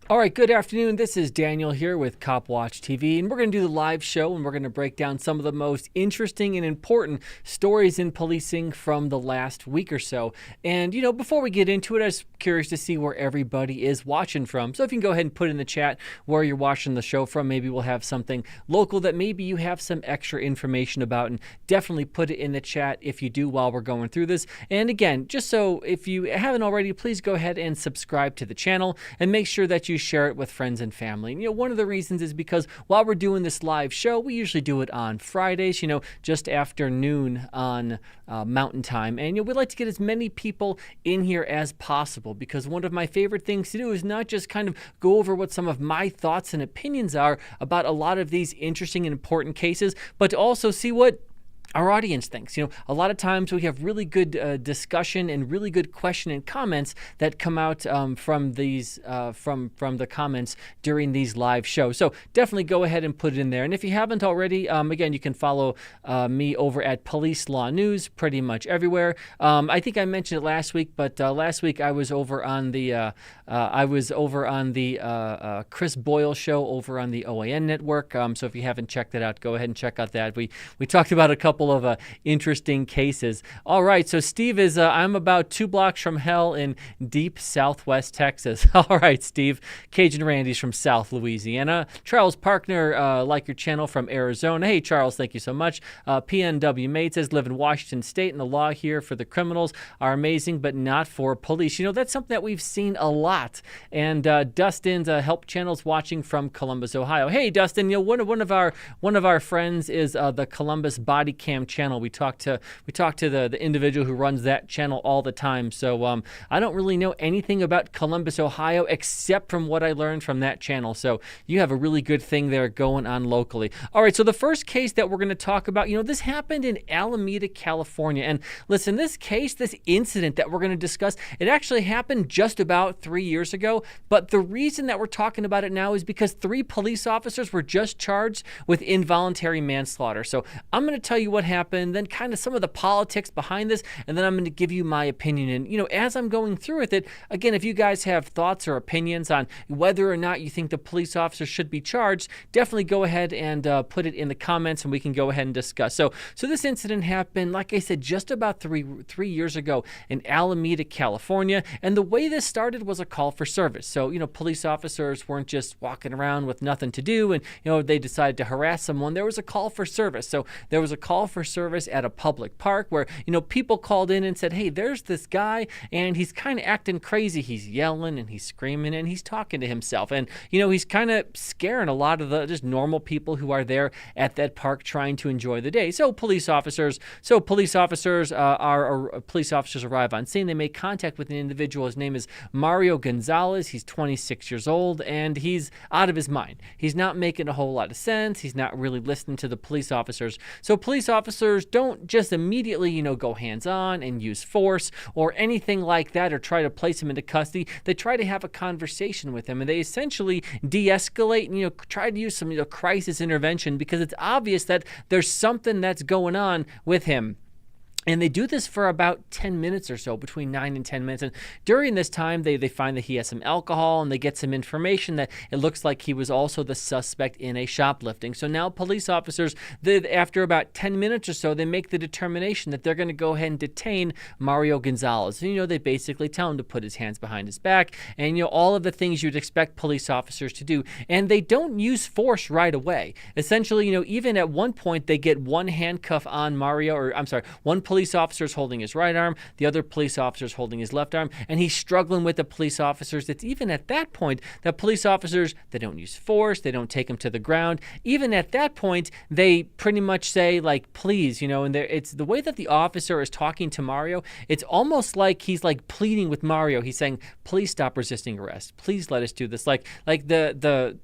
All right, good afternoon. This is Daniel here with Cop Watch TV, and we're going to do the live show, and we're going to break down some of the most interesting and important stories in policing from the last week or so. And, before we get into it, I was curious to see where everybody is watching from. So if you can go ahead and put in the chat where you're watching the show from, maybe we'll have something local that maybe you have some extra information about, and definitely put it in the chat if you do while we're going through this. And again, just so if you haven't already, please go ahead and subscribe to the channel and make sure that you share it with friends and family. And, one of the reasons is because while we're doing this live show, we usually do it on Fridays, just after noon on Mountain Time. And, we'd like to get as many people in here as possible, because one of my favorite things to do is not just kind of go over what some of my thoughts and opinions are about a lot of these interesting and important cases, but to also see what our audience thinks. A lot of times we have really good discussion and really good question and comments that come out from these from the comments during these live shows. So definitely go ahead and put it in there. And if you haven't already, again, you can follow me over at Police Law News pretty much everywhere. I think I mentioned it last week, but last week I was over on the Chris Boyle show over on the OAN network. So if you haven't checked that out, go ahead and check out that. We talked about a couple of interesting cases. All right, so Steve is, I'm about 2 blocks from hell in deep southwest Texas. All right, Steve. Cajun Randy's from South Louisiana. Charles Parkner, like your channel, from Arizona. Hey, Charles, thank you so much. PNW Mate says, live in Washington State, and the law here for the criminals are amazing, but not for police. That's something that we've seen a lot. And Dustin's help channel's watching from Columbus, Ohio. Hey, Dustin, one of our friends is the Columbus Body Cam channel. We talk to the individual who runs that channel all the time. So I don't really know anything about Columbus, Ohio, except from what I learned from that channel. So you have a really good thing there going on locally. All right, so the first case that we're going to talk about, this happened in Alameda, California. And listen, this incident that we're going to discuss, it actually happened just about 3 years ago. But the reason that we're talking about it now is because 3 police officers were just charged with involuntary manslaughter. So I'm going to tell you what happened, then kind of some of the politics behind this, and then I'm going to give you my opinion. And, as I'm going through with it, again, if you guys have thoughts or opinions on whether or not you think the police officer should be charged, definitely go ahead and put it in the comments, and we can go ahead and discuss. So this incident happened, like I said, just about three years ago in Alameda, California. And the way this started was a call for service. So, police officers weren't just walking around with nothing to do and, they decided to harass someone. There was a call for service. So there was a call for service at a public park where, people called in and said, hey, there's this guy and he's kind of acting crazy. He's yelling and he's screaming and he's talking to himself. And, he's kind of scaring a lot of the just normal people who are there at that park trying to enjoy the day. So police officers arrive on scene. They make contact with an individual. His name is Mario Gonzalez. He's 26 years old and he's out of his mind. He's not making a whole lot of sense. He's not really listening to the police officers. So police officers don't just immediately, go hands-on and use force or anything like that or try to place him into custody. They try to have a conversation with him, and they essentially de-escalate and, try to use some, crisis intervention, because it's obvious that there's something that's going on with him. And they do this for about 10 minutes or so, between 9 and 10 minutes. And during this time, they find that he has some alcohol, and they get some information that it looks like he was also the suspect in a shoplifting. So now police officers, after about 10 minutes or so, they make the determination that they're going to go ahead and detain Mario Gonzalez. And, they basically tell him to put his hands behind his back and, all of the things you'd expect police officers to do. And they don't use force right away. Essentially, even at one point, they get one handcuff on Mario, one police officer is holding his right arm, the other police officer is holding his left arm, and he's struggling with the police officers. It's even at that point that police officers, they don't use force, they don't take him to the ground. Even at that point, they pretty much say, like, please, and it's the way that the officer is talking to Mario, it's almost like he's like pleading with Mario. He's saying, please stop resisting arrest. Please let us do this.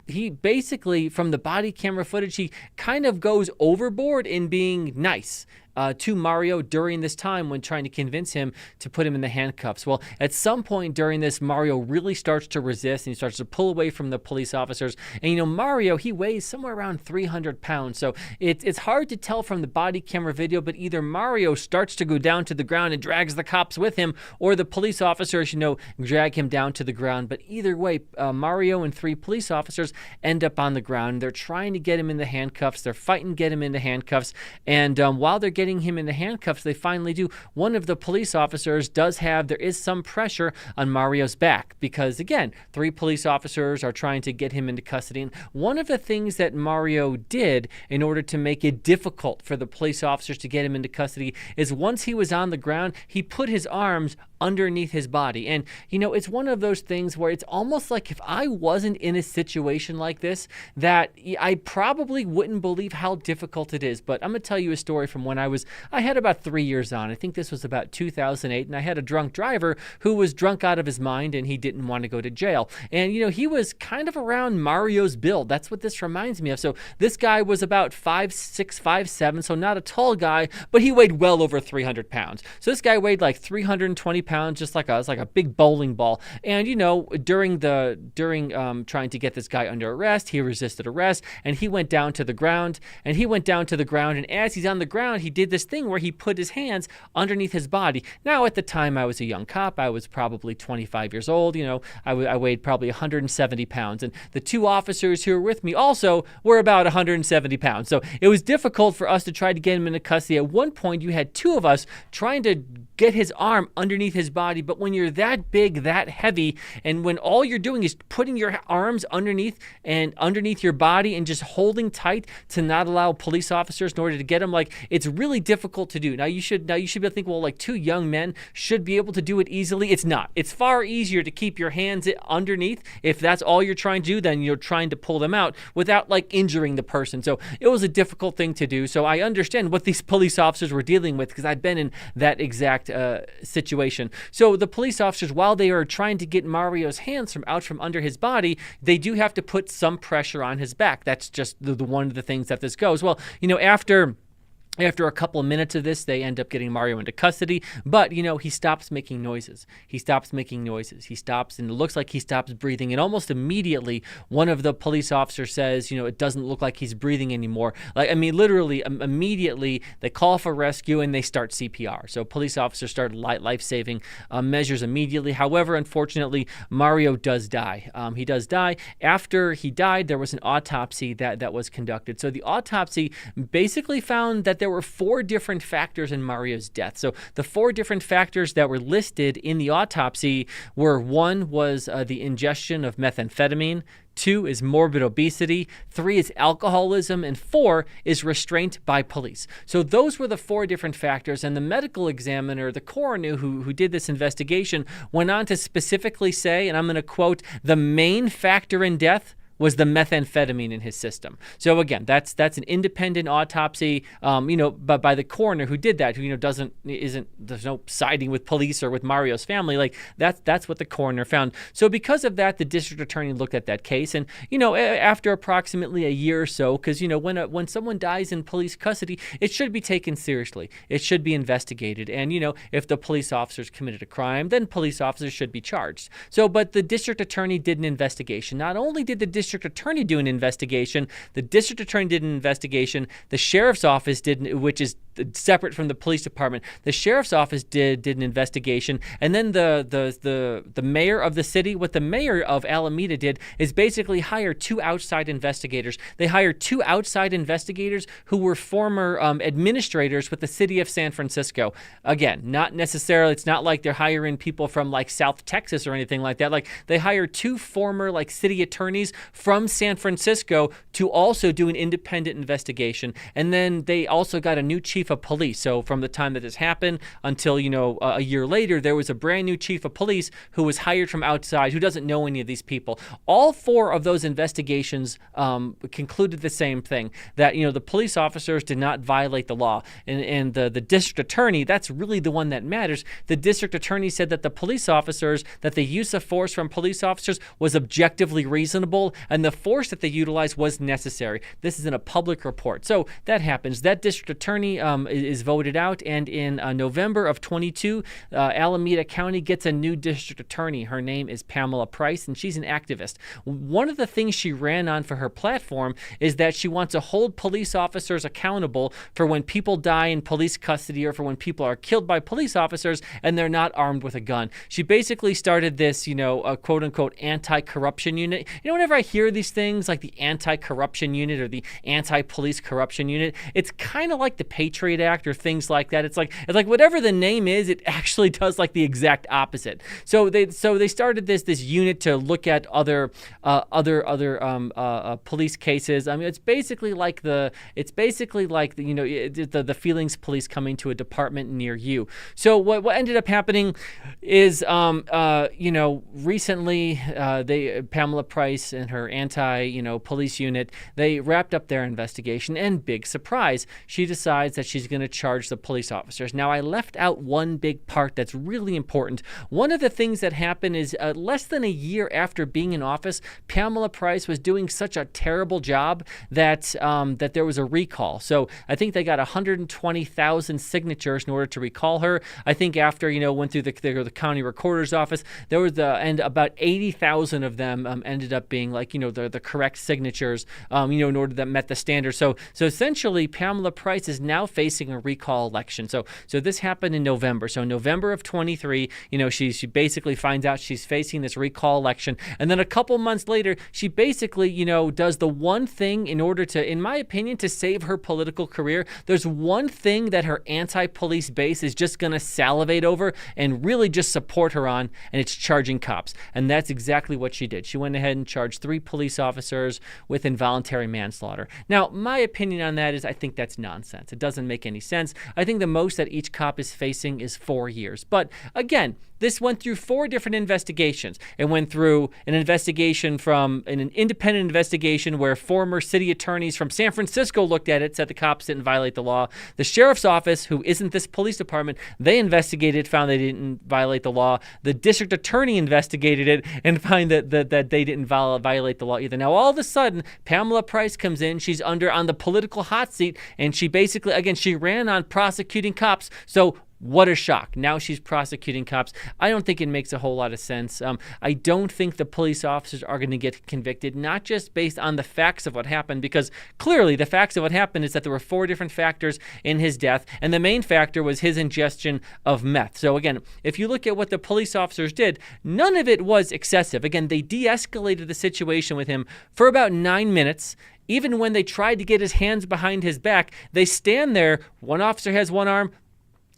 He basically, from the body camera footage, he kind of goes overboard in being nice. to Mario during this time when trying to convince him to put him in the handcuffs. Well, at some point during this, Mario really starts to resist and he starts to pull away from the police officers. And Mario, he weighs somewhere around 300 pounds. So it's hard to tell from the body camera video, but either Mario starts to go down to the ground and drags the cops with him, or the police officers, drag him down to the ground. But either way, Mario and 3 police officers end up on the ground. They're trying to get him in the handcuffs. They're fighting to get him into handcuffs. And while they're getting him in the handcuffs, they finally do. One of the police officers there is some pressure on Mario's back because, again, 3 police officers are trying to get him into custody. And one of the things that Mario did in order to make it difficult for the police officers to get him into custody is once he was on the ground, he put his arms underneath his body. And, it's one of those things where it's almost like if I wasn't in a situation like this, that I probably wouldn't believe how difficult it is. But I'm going to tell you a story from when I had about 3 years on. I think this was about 2008, and I had a drunk driver who was drunk out of his mind, and he didn't want to go to jail. And, he was kind of around Mario's build. That's what this reminds me of. So this guy was about 5'6", 5'7", so not a tall guy, but he weighed well over 300 pounds. So this guy weighed like 320 pounds, just like a big bowling ball. And, during trying to get this guy under arrest, he resisted arrest, and he went down to the ground. And as he's on the ground, he did this thing where he put his hands underneath his body. Now, at the time, I was a young cop. I was probably 25 years old. I weighed probably 170 pounds. And the 2 officers who were with me also were about 170 pounds. So it was difficult for us to try to get him into custody. At one point, you had 2 of us trying to get his arm underneath his body. But when you're that big, that heavy, and when all you're doing is putting your arms underneath your body and just holding tight to not allow police officers in order to get him, it's really difficult to do. Now you should be able to think, well, 2 young men should be able to do it easily. It's not. It's far easier to keep your hands underneath. If that's all you're trying to do, then you're trying to pull them out without injuring the person. So it was a difficult thing to do. So I understand what these police officers were dealing with because I've been in that exact situation. So the police officers, while they are trying to get Mario's hands from under his body, they do have to put some pressure on his back. That's just the one of the things that this goes. Well, after a couple of minutes of this, they end up getting Mario into custody, but, he stops making noises. He stops, and it looks like he stops breathing. And almost immediately, one of the police officers says, it doesn't look like he's breathing anymore. Literally, immediately, they call for rescue and they start CPR. So police officers start life-saving measures immediately. However, unfortunately, Mario does die. He does die. After he died, there was an autopsy that was conducted. So the autopsy basically found that there were 4 different factors in Mario's death. So the 4 different factors that were listed in the autopsy were: 1 was the ingestion of methamphetamine, 2 is morbid obesity, 3 is alcoholism, and 4 is restraint by police. So those were the 4 different factors, and the medical examiner, the coroner who did this investigation, went on to specifically say, and I'm going to quote, "The main factor in death was the methamphetamine in his system." So again, that's an independent autopsy, but by the coroner who did that, who there's no siding with police or with Mario's family. That's what the coroner found. So because of that, the district attorney looked at that case, and after approximately a year or so, because when someone dies in police custody, it should be taken seriously. It should be investigated, and if the police officers committed a crime, then police officers should be charged. So, but the district attorney did an investigation. Not only did the district attorney do an investigation, the district attorney did an investigation, the sheriff's office did, which is separate from the police department. The sheriff's office did an investigation, and then the mayor of the city, what the mayor of Alameda did is basically hire 2 outside investigators. They hired 2 outside investigators who were former administrators with the city of San Francisco. Again, not necessarily, it's not like they're hiring people from South Texas or anything like that. They hired 2 former city attorneys from San Francisco to also do an independent investigation. And then they also got a new chief of police. So from the time that this happened until, a year later, there was a brand new chief of police who was hired from outside, who doesn't know any of these people. All 4 of those investigations concluded the same thing, that, the police officers did not violate the law. And the district attorney, that's really the one that matters. The district attorney said that the police officers, that the use of force from police officers was objectively reasonable, and the force that they utilized was necessary. This is in a public report. So that happens. That district attorney is voted out, and in November of 22, Alameda County gets a new district attorney. Her name is Pamela Price, and she's an activist. One of the things she ran on for her platform is that she wants to hold police officers accountable for when people die in police custody or for when people are killed by police officers and they're not armed with a gun. She basically started this, a quote-unquote anti-corruption unit. Whenever I hear these things like the anti-corruption unit or the anti-police corruption unit, it's kind of like the Patriot Act or things like that. It's like whatever the name is, it actually does like the exact opposite. So they started this unit to look at other police cases. I mean, it's basically like the feelings police coming to a department near you. So what ended up happening is recently Pamela Price and her anti-police unit, they wrapped up their investigation, and big surprise, she decides that she's going to charge the police officers. Now, I left out one big part that's really important. One of the things that happened is less than a year after being in office, Pamela Price was doing such a terrible job that there was a recall. So I think they got 120,000 signatures in order to recall her. I think after went through the county recorder's office, there was and about 80,000 of them ended up being the correct signatures in order that met the standard. So essentially, Pamela Price is now facing a recall election. So this happened in November. So November of 23, she basically finds out she's facing this recall election, and then a couple months later, she basically does the one thing in order to, in my opinion, to save her political career. There's one thing that her anti-police base is just going to salivate over and really just support her on, and it's charging cops. And that's exactly what she did. She went ahead and charged 3 police officers with involuntary manslaughter. Now, my opinion on that is I think that's nonsense. It doesn't make any sense. I think the most that each cop is facing is 4 years. But again, this went through 4 different investigations. It went through an investigation from an independent investigation where former city attorneys from San Francisco looked at it, said the cops didn't violate the law. The sheriff's office, who isn't this police department, they investigated, found they didn't violate the law. The district attorney investigated it and found that they didn't violate the law either. Now, all of a sudden, Pamela Price comes in. She's on the political hot seat, and she basically, again, she ran on prosecuting cops. So what a shock. Now she's prosecuting cops. I don't think it makes a whole lot of sense. I don't think the police officers are going to get convicted, not just based on the facts of what happened, because clearly the facts of what happened is that there were 4 different factors in his death, and the main factor was his ingestion of meth. So again, if you look at what the police officers did, none of it was excessive. Again, they de-escalated the situation with him for about 9 minutes. Even when they tried to get his hands behind his back, they stand there. One officer has one arm,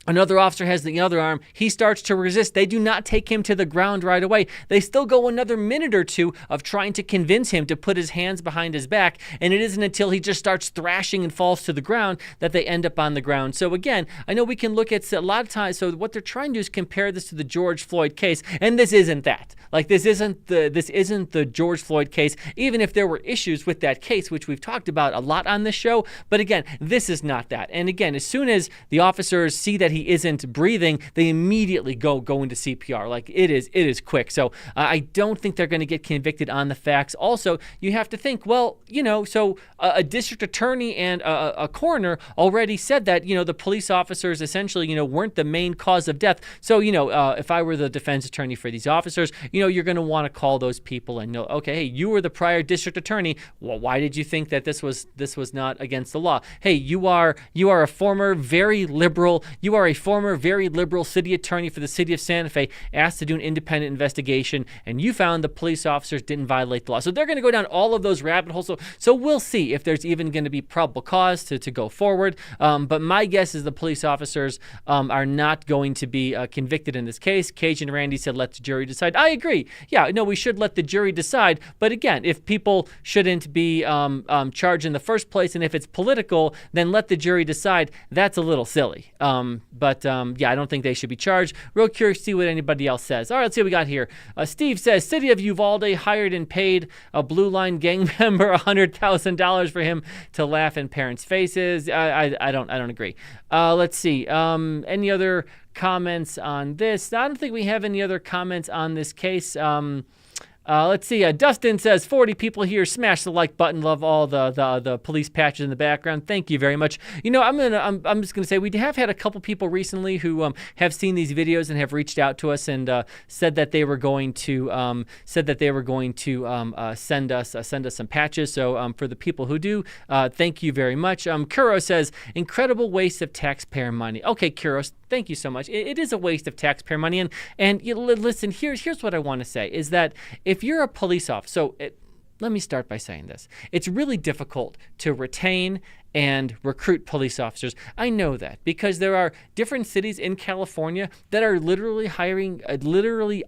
another officer has the other arm. He starts to resist. They do not take him to the ground right away. They still go another minute or 2 of trying to convince him to put his hands behind his back. And it isn't until he just starts thrashing and falls to the ground that they end up on the ground. So again, I know we can look at a lot of times. So what they're trying to do is compare this to the George Floyd case. And this isn't that. This isn't the George Floyd case, even if there were issues with that case, which we've talked about a lot on this show. But again, this is not that. And again, as soon as the officers see that he isn't breathing, they immediately go into CPR. It is quick. So I don't think they're going to get convicted on the facts. Also, you have to think, so a district attorney and a coroner already said that, the police officers essentially, weren't the main cause of death. So, if I were the defense attorney for these officers, you're going to want to call those people and know, okay, hey, you were the prior district attorney. Well, why did you think that this was not against the law? Hey, you are a former very liberal city attorney for the city of Santa Fe, asked to do an independent investigation, and you found the police officers didn't violate the law. So they're going to go down all of those rabbit holes. So we'll see if there's even going to be probable cause to go forward. But my guess is the police officers are not going to be convicted in this case. Cajun Randy said, let the jury decide. I agree. Yeah, no, we should let the jury decide. But again, if people shouldn't be charged in the first place, and if it's political, then let the jury decide. That's a little silly. But I don't think they should be charged. Real curious to see what anybody else says. All right, let's see what we got here. Steve says, City of Uvalde hired and paid a Blue Line gang member $100,000 for him to laugh in parents' faces. I don't agree. Let's see. Any other comments on this? I don't think we have any other comments on this case. Let's see. Dustin says 40 people here. Smash the like button. Love all the police patches in the background. Thank you very much. I'm just gonna say we have had a couple people recently who have seen these videos and have reached out to us and said that they were going to send us some patches. So for the people who do, thank you very much. Kuro says incredible waste of taxpayer money. Okay, Kuros, thank you so much. It is a waste of taxpayer money, and listen. Here's what I want to say is that if you're a police officer, let me start by saying this. It's really difficult to retain and recruit police officers. I know that because there are different cities in California that are literally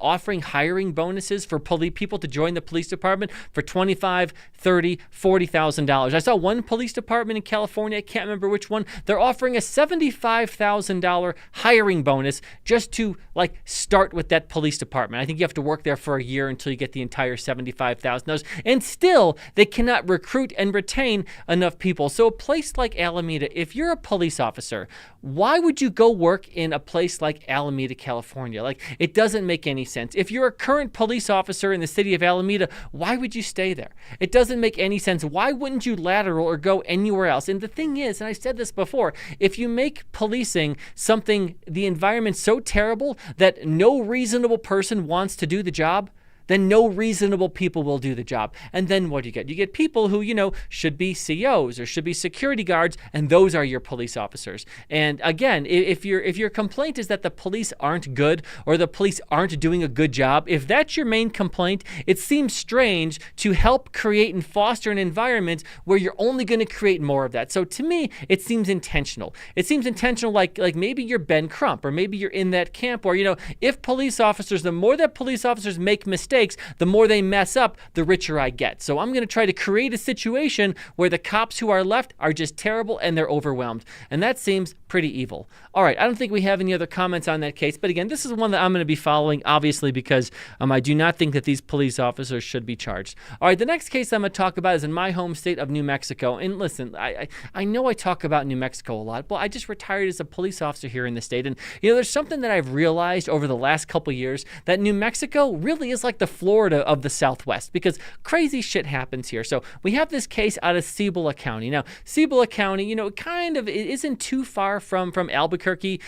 offering hiring bonuses for people to join the police department for $25,000, $30,000, $40,000. I saw one police department in California, I can't remember which one, they're offering a $75,000 hiring bonus just to start with that police department. I think you have to work there for a year until you get the entire $75,000. And still, they cannot recruit and retain enough people. So a place like Alameda, if you're a police officer, why would you go work in a place like Alameda, California? It doesn't make any sense. If you're a current police officer in the city of Alameda, why would you stay there? It doesn't make any sense. Why wouldn't you lateral or go anywhere else? And the thing is, and I said this before, if you make policing the environment so terrible that no reasonable person wants to do the job, then no reasonable people will do the job. And then what do you get? You get people who, should be COs or should be security guards, and those are your police officers. And again, if your complaint is that the police aren't good or the police aren't doing a good job, if that's your main complaint, it seems strange to help create and foster an environment where you're only going to create more of that. So to me, it seems intentional. It seems intentional like maybe you're Ben Crump, or maybe you're in that camp where, if police officers, the more that police officers make mistakes, the more they mess up, the richer I get. So I'm going to try to create a situation where the cops who are left are just terrible and they're overwhelmed. And that seems pretty evil. All right, I don't think we have any other comments on that case. But again, this is one that I'm going to be following, obviously, because I do not think that these police officers should be charged. All right, the next case I'm going to talk about is in my home state of New Mexico. And listen, I know I talk about New Mexico a lot, but I just retired as a police officer here in the state. And, there's something that I've realized over the last couple years, that New Mexico really is like the Florida of the Southwest, because crazy shit happens here. So we have this case out of Cibola County. Now, Cibola County, it isn't too far from Albuquerque.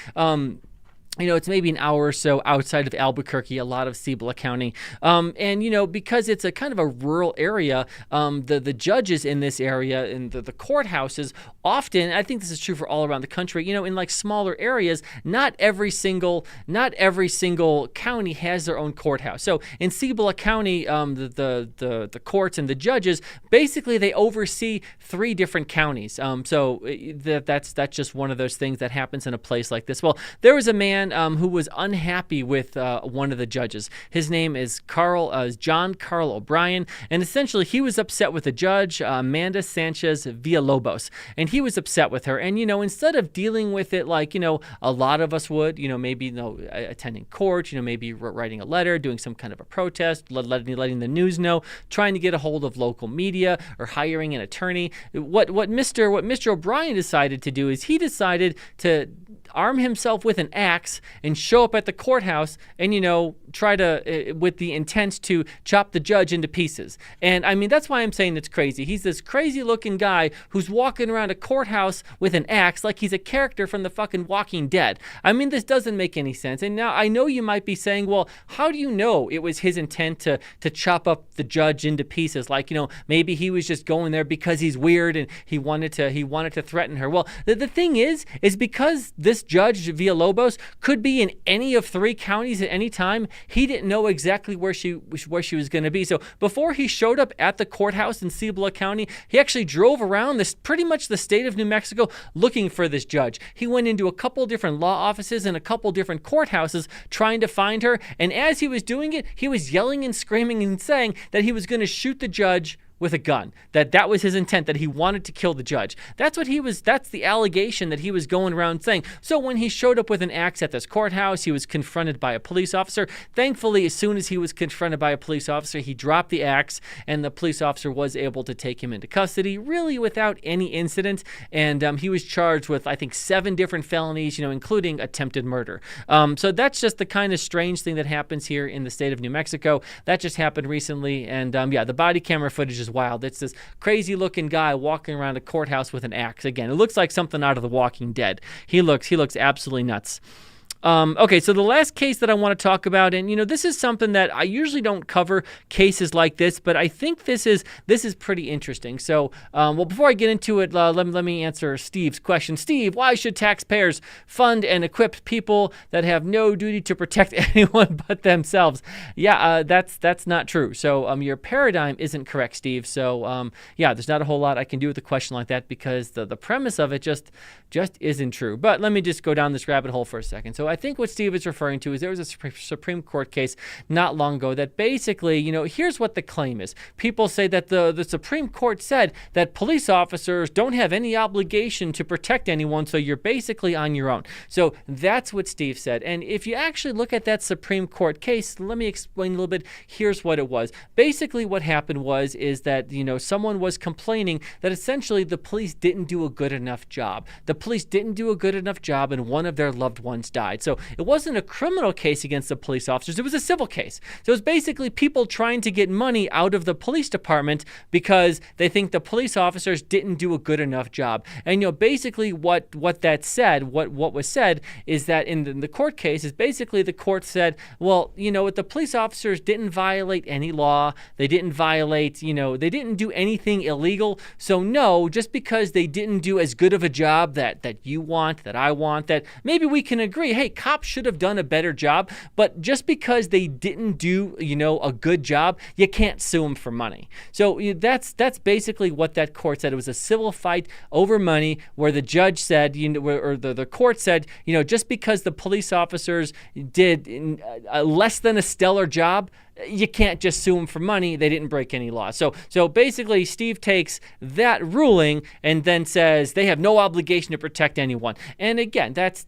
It's maybe an hour or so outside of Albuquerque, a lot of Cibola County. And, because it's a kind of a rural area, the judges in this area and the courthouses often, I think this is true for all around the country, in smaller areas, not every single county has their own courthouse. So in Cibola County, the courts and the judges, basically they oversee 3 different counties. So that's just one of those things that happens in a place like this. Well, there was a man who was unhappy with one of the judges. His name is John Carl O'Brien, and essentially he was upset with the judge, Amanda Sanchez Villalobos, and he was upset with her. And instead of dealing with it like a lot of us would, maybe attending court, maybe writing a letter, doing some kind of a protest, letting the news know, trying to get a hold of local media or hiring an attorney, what Mr. O'Brien decided to do is he decided to arm himself with an axe and show up at the courthouse and, try to, with the intent to chop the judge into pieces. And I mean, that's why I'm saying it's crazy. He's this crazy looking guy who's walking around a courthouse with an axe like he's a character from the fucking Walking Dead. I mean, this doesn't make any sense. And now I know you might be saying, well, how do you know it was his intent to chop up the judge into pieces? Like, maybe he was just going there because he's weird and he wanted to threaten her. Well, the thing is because this judge Villalobos could be in any of 3 counties at any time, he didn't know exactly where she was going to be. So before he showed up at the courthouse in Cibola County, he actually drove around pretty much the state of New Mexico looking for this judge. He went into a couple different law offices and a couple different courthouses trying to find her. And as he was doing it, he was yelling and screaming and saying that he was going to shoot the judge with a gun, that was his intent, that he wanted to kill the judge. That's the allegation that he was going around saying. So when he showed up with an axe at this courthouse, he was confronted by a police officer. Thankfully, as soon as he was confronted by a police officer, he dropped the axe, and the police officer was able to take him into custody, really without any incident. And he was charged with, I think, 7 different felonies, including attempted murder. So that's just the kind of strange thing that happens here in the state of New Mexico. That just happened recently. And the body camera footage is wild. It's this crazy looking guy walking around a courthouse with an axe. Again, it looks like something out of The Walking Dead. He looks absolutely nuts. Okay, so the last case that I want to talk about, and this is something that I usually don't cover cases like this, but I think this is pretty interesting. So, before I get into it, let me answer Steve's question. Steve, why should taxpayers fund and equip people that have no duty to protect anyone but themselves? Yeah, that's not true. So, your paradigm isn't correct, Steve. So, there's not a whole lot I can do with a question like that, because the premise of it just isn't true. But let me just go down this rabbit hole for a second. So I think what Steve is referring to is there was a Supreme Court case not long ago that basically, here's what the claim is. People say that the Supreme Court said that police officers don't have any obligation to protect anyone, so you're basically on your own. So that's what Steve said. And if you actually look at that Supreme Court case, let me explain a little bit. Here's what it was. Basically what happened is that, someone was complaining that essentially the police didn't do a good enough job. The police didn't do a good enough job, and one of their loved ones died. So it wasn't a criminal case against the police officers. It was a civil case. So it was basically people trying to get money out of the police department because they think the police officers didn't do a good enough job. And, basically what that said, what was said is that in the court case is basically the court said, well, the police officers didn't violate any law. They didn't violate, they didn't do anything illegal. So no, just because they didn't do as good of a job that you want, that I want, that maybe we can agree, hey, cops should have done a better job, but just because they didn't do, a good job, you can't sue them for money. So that's basically what that court said. It was a civil fight over money where the judge said, or the court said, just because the police officers did less than a stellar job, you can't just sue them for money. They didn't break any law. So basically, Steve takes that ruling and then says they have no obligation to protect anyone. And again, that's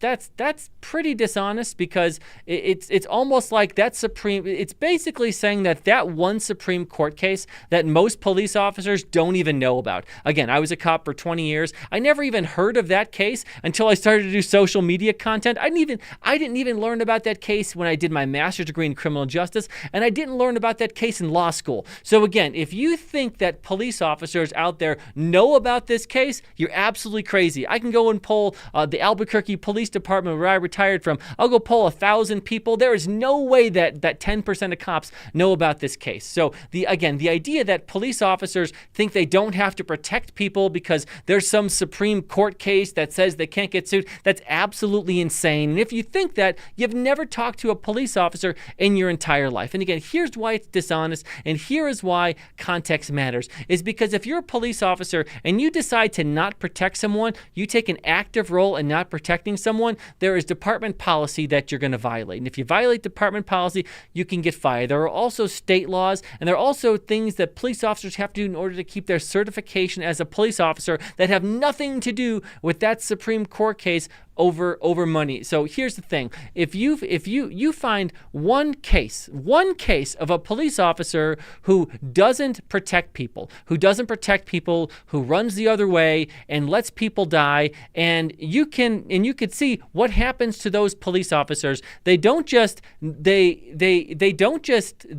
pretty dishonest, because it's almost like that Supreme. It's basically saying that one Supreme Court case that most police officers don't even know about. Again, I was a cop for 20 years. I never even heard of that case until I started to do social media content. I didn't even learn about that case when I did my master's degree in criminal justice, and I didn't learn about that case in law school. So again, if you think that police officers out there know about this case, you're absolutely crazy. I can go and poll the Albuquerque Police Department where I retired from. I'll go poll 1,000 people. There is no way that 10% of cops know about this case. So the idea that police officers think they don't have to protect people because there's some Supreme Court case that says they can't get sued, that's absolutely insane. And if you think that, you've never talked to a police officer in your entire life. And again, here's why it's dishonest, and here is why context matters, is because if you're a police officer and you decide to not protect someone, you take an active role in not protecting someone, there is department policy that you're going to violate. And if you violate department policy, you can get fired. There are also state laws, and there are also things that police officers have to do in order to keep their certification as a police officer that have nothing to do with that Supreme Court case over money. So here's the thing. If you find one case of a police officer who doesn't protect people, who runs the other way and lets people die, and you could see what happens to those police officers. They don't just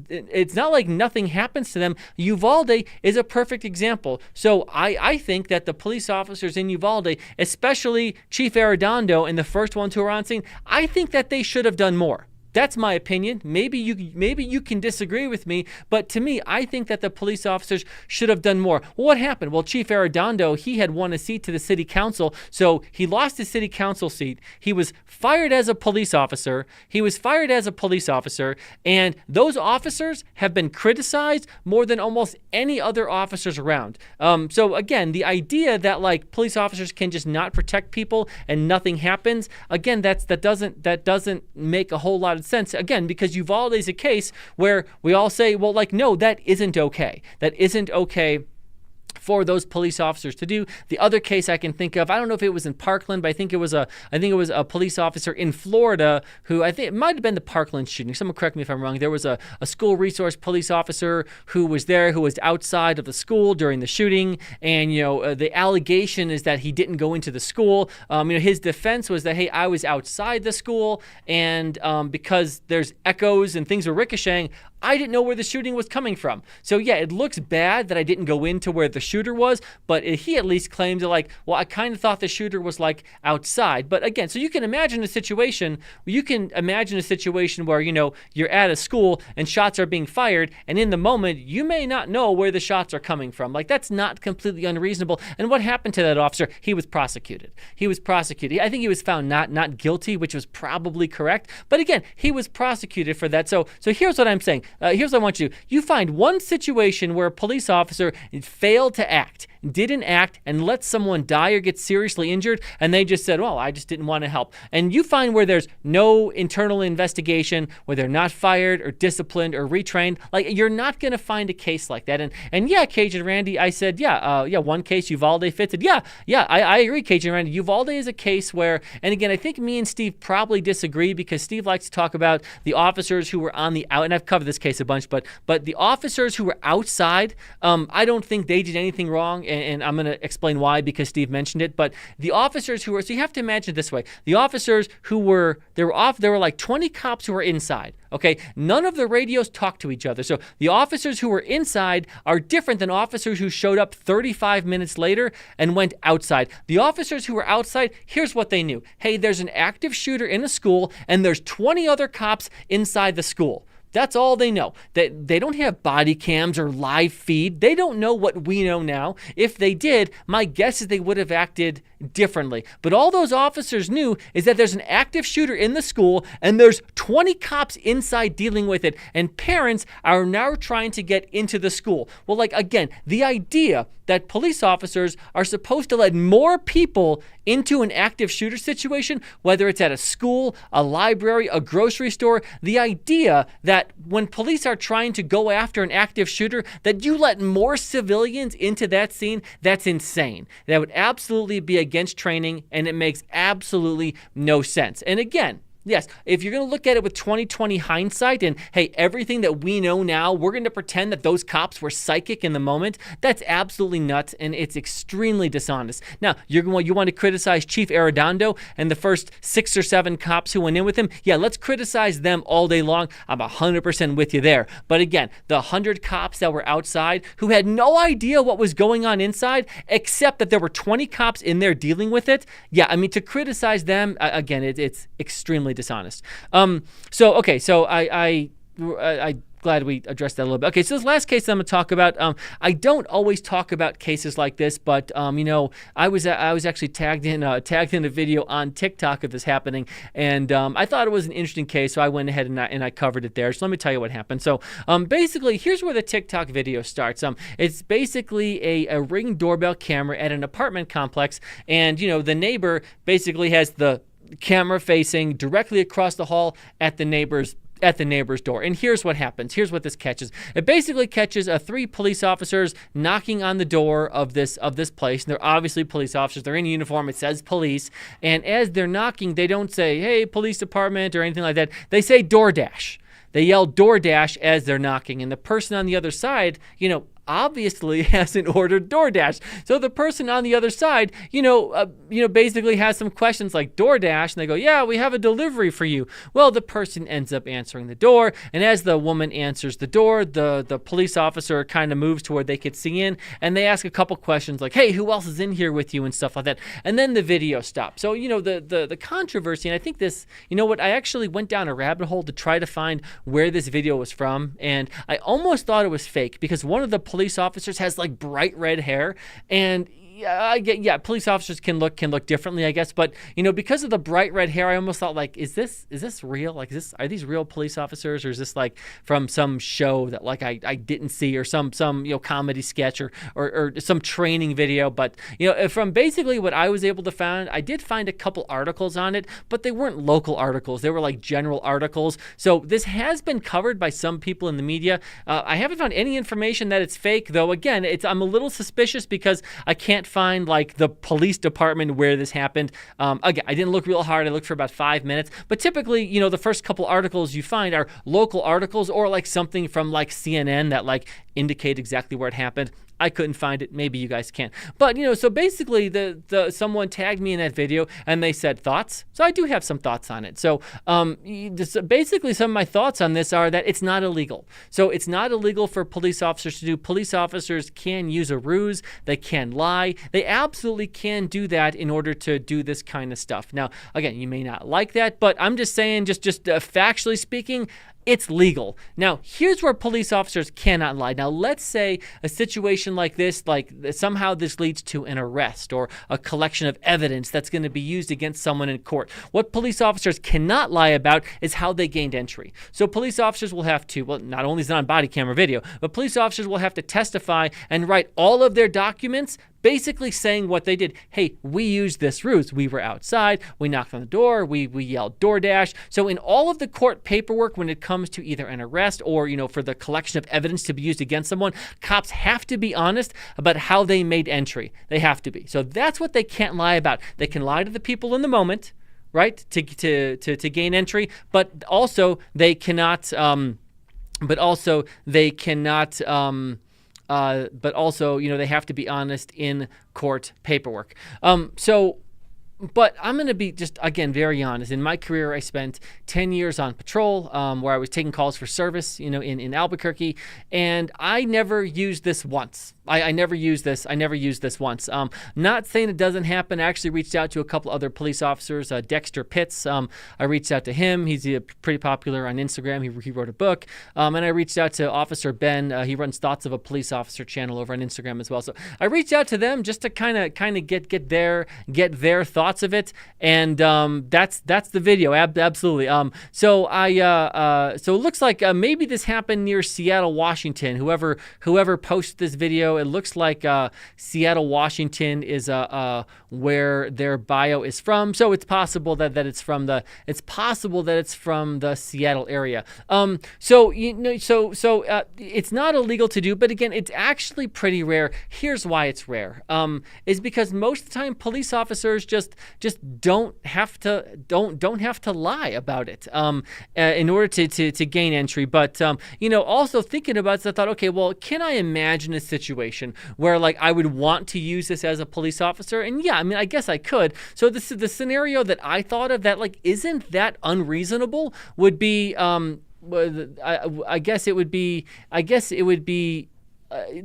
it's not like nothing happens to them. Uvalde is a perfect example. So I think that the police officers in Uvalde, especially Chief Arredondo and the first ones who are on scene, I think that they should have done more. That's my opinion. Maybe you can disagree with me, but to me, I think that the police officers should have done more. Well, what happened? Well, Chief Arredondo, he had won a seat to the city council, so he lost his city council seat. He was fired as a police officer. And those officers have been criticized more than almost any other officers around. So again, the idea that like police officers can just not protect people and nothing happens, again, that doesn't make a whole lot of of sense, again, because Uvalde is a case where we all say, well, like, no, that isn't okay. That isn't okay for those police officers to do. The other case I can think of, I don't know if it was in Parkland, but I think it was a police officer in Florida who, I think it might have been the Parkland shooting. Someone correct me if I'm wrong. There was a school resource police officer who was there, who was outside of the school during the shooting, and the allegation is that he didn't go into the school. His defense was that, hey, I was outside the school, and because there's echoes and things were ricocheting, I didn't know where the shooting was coming from. So yeah, it looks bad that I didn't go into where the shooter was, but he at least claimed that, I kind of thought the shooter was outside. But again, so you can imagine a situation where, you're at a school and shots are being fired, and in the moment, you may not know where the shots are coming from. That's not completely unreasonable. And what happened to that officer? He was prosecuted. I think he was found not guilty, which was probably correct. But again, he was prosecuted for that. So here's what I'm saying. Here's what I want you to do. You find one situation where a police officer failed to act, didn't act, and let someone die or get seriously injured, and they just said, well, I just didn't want to help. And you find where there's no internal investigation, where they're not fired or disciplined or retrained. You're not going to find a case like that. And yeah, Cajun Randy, I said, one case, Uvalde fits it. Yeah, I agree, Cajun Randy. Uvalde is a case where, and again, I think me and Steve probably disagree, because Steve likes to talk about the officers who were on the out, and I've covered this case a bunch, but the officers who were outside, I don't think they did anything wrong, and I'm going to explain why, because Steve mentioned it. But the officers who were, so you have to imagine it this way: the officers who were, there were like 20 cops who were inside. Okay, none of the radios talked to each other. So the officers who were inside are different than officers who showed up 35 minutes later and went outside. The officers who were outside, here's what they knew: hey, there's an active shooter in a school, and there's 20 other cops inside the school. That's all they know. They don't have body cams or live feed. They don't know what we know now. If they did, my guess is they would have acted differently. But all those officers knew is that there's an active shooter in the school, and there's 20 cops inside dealing with it, and parents are now trying to get into the school. Well, again, the idea that police officers are supposed to let more people into an active shooter situation, whether it's at a school, a library, a grocery store, the idea that when police are trying to go after an active shooter, that you let more civilians into that scene, that's insane. That would absolutely be against training, and it makes absolutely no sense. And again, yes, if you're going to look at it with 20/20 hindsight and, hey, everything that we know now, we're going to pretend that those cops were psychic in the moment, that's absolutely nuts, and it's extremely dishonest. Now, you want to criticize Chief Arredondo and the first 6 or 7 cops who went in with him? Yeah, let's criticize them all day long. I'm 100% with you there. But again, the 100 cops that were outside who had no idea what was going on inside, except that there were 20 cops in there dealing with it, yeah, I mean, to criticize them, again, it's extremely dishonest. So I glad we addressed that a little bit. Okay, so this last case I'm going to talk about, I don't always talk about cases like this, but I was actually tagged in a video on TikTok of this happening, and I thought it was an interesting case, so I went ahead and I covered it there. So let me tell you what happened. So basically, here's where the TikTok video starts. It's basically a Ring doorbell camera at an apartment complex, and the neighbor basically has the camera facing directly across the hall at the neighbor's door. And here's what happens. Here's what this catches. It basically catches 3 police officers knocking on the door of this place. And they're obviously police officers. They're in uniform. It says police. And as they're knocking, they don't say, hey, police department or anything like that. They say DoorDash. They yell DoorDash as they're knocking. And the person on the other side, obviously hasn't ordered DoorDash. So the person on the other side, basically has some questions like DoorDash, and they go, yeah, we have a delivery for you. Well, the person ends up answering the door, and as the woman answers the door, the police officer kind of moves to where they could see in, and they ask a couple questions like, hey, who else is in here with you and stuff like that. And then the video stops. So, the controversy, and I think this, I actually went down a rabbit hole to try to find where this video was from, and I almost thought it was fake because one of the police officers has bright red hair, and yeah, police officers can look differently, I guess. But because of the bright red hair, I almost thought like, is this real? Like, are these real police officers, or is this like from some show that like I didn't see, or some comedy sketch, or some training video? But from basically what I was able to find, I did find a couple articles on it, but they weren't local articles. They were like general articles. So this has been covered by some people in the media. I haven't found any information that it's fake, though. Again, I'm a little suspicious because I can't find like the police department where this happened. Again, I didn't look real hard. I looked for about 5 minutes. But typically, the first couple articles you find are local articles, or like something from like CNN that like indicate exactly where it happened. I couldn't find it. Maybe you guys can. But, so basically someone tagged me in that video and they said thoughts. So I do have some thoughts on it. So basically some of my thoughts on this are that it's not illegal. So it's not illegal for police officers to do. Police officers can use a ruse. They can lie. They absolutely can do that in order to do this kind of stuff. Now, again, you may not like that, but I'm just saying, just factually speaking, it's legal. Now, here's where police officers cannot lie. Now, let's say a situation like this, like somehow this leads to an arrest or a collection of evidence that's going to be used against someone in court. What police officers cannot lie about is how they gained entry. So police officers will have to, well, not only is it on body camera video, but police officers will have to testify and write all of their documents basically saying what they did. Hey, we used this ruse. We were outside. We knocked on the door. We yelled DoorDash. So in all of the court paperwork, when it comes to either an arrest or, for the collection of evidence to be used against someone, cops have to be honest about how they made entry. They have to be. So that's what they can't lie about. They can lie to the people in the moment, right, to gain entry, but also they cannot. But also, they have to be honest in court paperwork. But I'm going to be just, again, very honest. In my career, I spent 10 years on patrol, where I was taking calls for service, in Albuquerque, and I never used this once. I never used this. I never used this once. Not saying it doesn't happen. I actually reached out to a couple other police officers. Dexter Pitts. I reached out to him. He's pretty popular on Instagram. He wrote a book. And I reached out to Officer Ben. He runs Thoughts of a Police Officer channel over on Instagram as well. So I reached out to them just to kind of get their thoughts of it. And that's the video. Absolutely. So it looks like maybe this happened near Seattle, Washington. Whoever posted this video, it looks like Seattle, Washington is where their bio is from. So it's possible that it's from the Seattle area. So it's not illegal to do, but again, it's actually pretty rare. Here's why it's rare. Is because most of the time police officers just don't have to lie about it in order to gain entry. But also thinking about it, I thought, okay, well, can I imagine a situation where like I would want to use this as a police officer? And yeah, I mean, I guess I could. So this is the scenario that I thought of that like isn't that unreasonable would be I guess it would be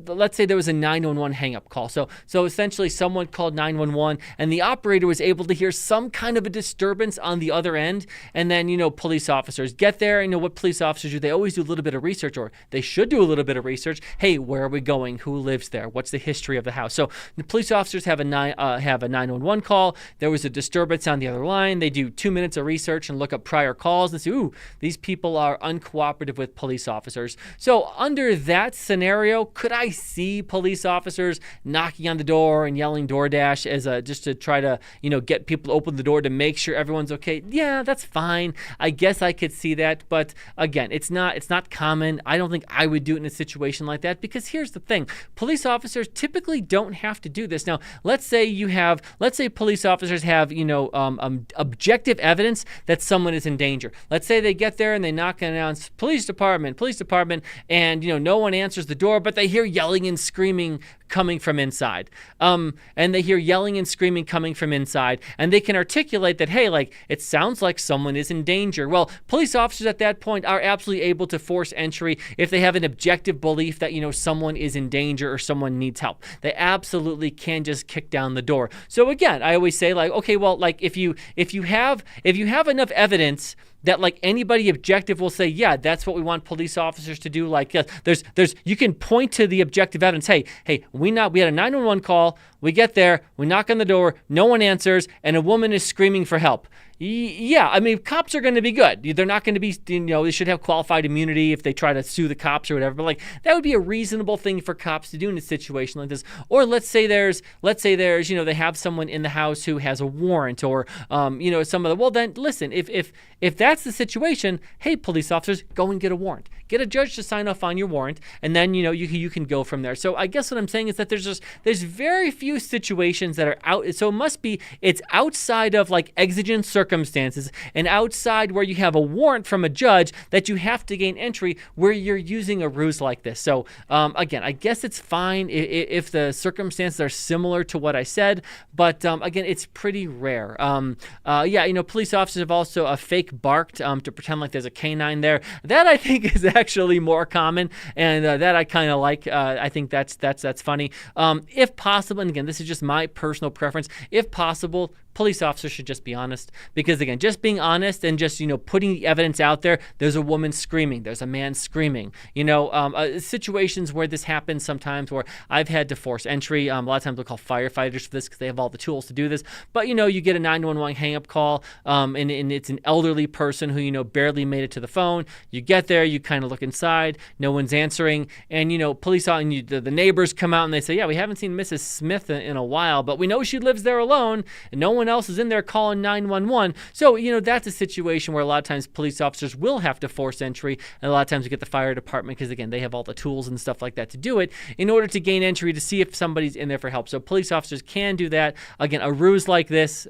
let's say there was a 911 hang-up call. So essentially someone called 911 and the operator was able to hear some kind of a disturbance on the other end. And then, police officers get there. What police officers do, they always do a little bit of research, or they should do a little bit of research. Hey, where are we going? Who lives there? What's the history of the house? So the police officers have a 911 call. There was a disturbance on the other line. They do 2 minutes of research and look up prior calls and say, ooh, these people are uncooperative with police officers. So under that scenario, could I see police officers knocking on the door and yelling DoorDash as just to try to, get people to open the door to make sure everyone's okay? Yeah, that's fine. I guess I could see that. But again, it's not common. I don't think I would do it in a situation like that, because here's the thing. Police officers typically don't have to do this. Now, let's say police officers have, objective evidence that someone is in danger. Let's say they get there and they knock and announce police department, and, no one answers the door, but they hear yelling and screaming coming from inside. And they hear yelling and screaming coming from inside, and they can articulate that, hey, like, it sounds like someone is in danger. Well, police officers at that point are absolutely able to force entry if they have an objective belief that, someone is in danger or someone needs help. They absolutely can just kick down the door. So again, I always say, like, okay, well, like, if you have enough evidence that like anybody objective will say, yeah, that's what we want police officers to do. Like, there's you can point to the objective evidence. Hey, we had a 911 call. we get there, we knock on the door, no one answers, and a woman is screaming for help. Yeah, I mean, cops are going to be good. They're not going to be, they should have qualified immunity if they try to sue the cops or whatever. But like, that would be a reasonable thing for cops to do in a situation like this. Or let's say there's, they have someone in the house who has a warrant, or, some of the. Well, then listen, if that's the situation, hey, police officers, go and get a warrant. Get a judge to sign off on your warrant, and then you can go from there. So I guess what I'm saying is that there's very few situations that are out. So it's outside of like exigent circumstances and outside where you have a warrant from a judge that you have to gain entry where you're using a ruse like this. So again, I guess it's fine if the circumstances are similar to what I said, but again, it's pretty rare. Police officers have also fake barked to pretend like there's a canine there. That I think is actually more common, and that I kind of like. I think that's funny. If possible, and again, this is just my personal preference, if possible, police officers should just be honest, because again, just being honest and just putting the evidence out there. There's a woman screaming, there's a man screaming. Situations where this happens sometimes, where I've had to force entry. A lot of times we'll call firefighters for this because they have all the tools to do this. But you get a 911 hang-up call, and it's an elderly person who barely made it to the phone. You get there, you kind of look inside, no one's answering, and the neighbors come out and they say, yeah, we haven't seen Mrs. Smith in a while, but we know she lives there alone, and no one else is in there calling 911. So, that's a situation where a lot of times police officers will have to force entry, and a lot of times you get the fire department because, again, they have all the tools and stuff like that to do it in order to gain entry to see if somebody's in there for help. So police officers can do that. Again, a ruse like this,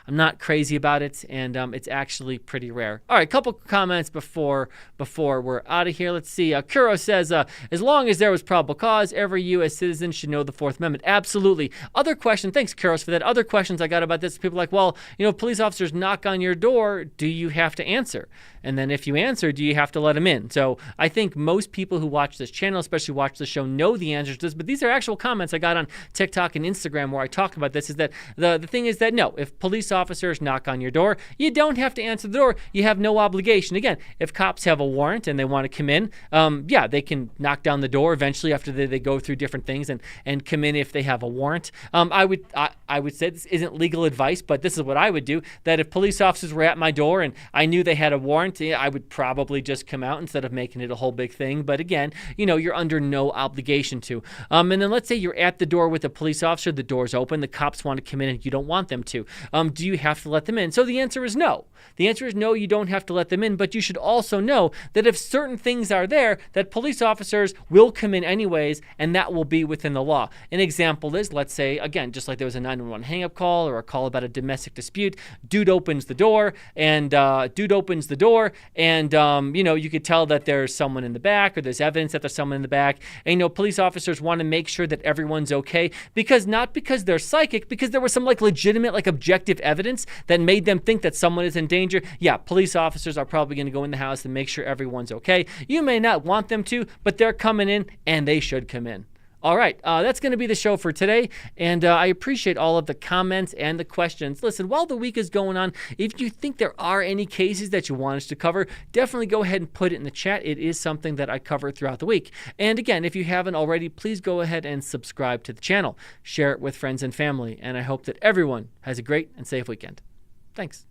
I'm not crazy about it, and it's actually pretty rare. All right, a couple comments before we're out of here. Let's see. Kuro says, as long as there was probable cause, every U.S. citizen should know the Fourth Amendment. Absolutely. Other question. Thanks, Kuros, for that. Other questions I got about this. People are like, well, police officers knock on your door. Do you have to answer? And then if you answer, do you have to let them in? So I think most people who watch this channel, especially watch the show, know the answers to this. But these are actual comments I got on TikTok and Instagram where I talk about this. Is that the thing is that no, if police officers knock on your door, you don't have to answer the door. You have no obligation. Again, if cops have a warrant and they want to come in, they can knock down the door eventually after they go through different things and come in if they have a warrant. I would say this isn't legal advice, but this is what I would do. That if police officers were at my door and I knew they had a warrant, I would probably just come out instead of making it a whole big thing. But again, you're under no obligation to. And then let's say you're at the door with a police officer, the door's open, the cops want to come in and you don't want them to. Do you have to let them in? So the answer is no. The answer is no, you don't have to let them in, but you should also know that if certain things are there, that police officers will come in anyways, and that will be within the law. An example is, let's say, again, just like there was a 911 hang-up call or a call about a domestic dispute, dude opens the door, and you could tell that there's someone in the back, or there's evidence that there's someone in the back, and police officers want to make sure that everyone's okay, not because they're psychic, because there was some legitimate objective evidence that made them think that someone is in danger. Yeah, police officers are probably going to go in the house and make sure everyone's okay. You may not want them to, but they're coming in and they should come in. All right, that's going to be the show for today, and I appreciate all of the comments and the questions. Listen, while the week is going on, if you think there are any cases that you want us to cover, definitely go ahead and put it in the chat. It is something that I cover throughout the week. And again, if you haven't already, please go ahead and subscribe to the channel. Share it with friends and family, and I hope that everyone has a great and safe weekend. Thanks.